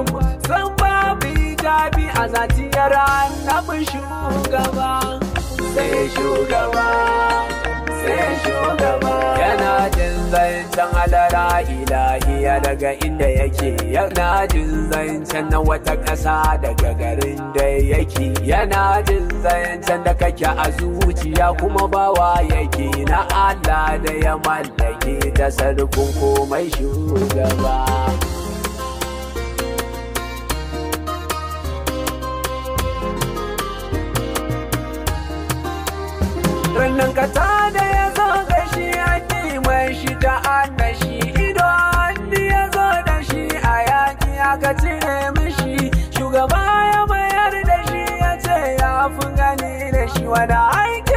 mutum san babu hijabi a zatiyar annabin shugaba. Sai shugaba, sai shugaba. Yana jin zancen alara ilahiya daga inda yake, yana jin zancen na wata ƙasa daga garin da yake, yana jin zancen da kake a zuciya kuma bawa yake na Allah da ya mallake ta sarkun komai shugaba. Rannan kata da ya zo da shi a mai shi ta annashi, ido hannu ya zo da shi a yaƙi aka cire mishi, shugaba ya mayar da shi ya ce ya fi gani da shi wani aiki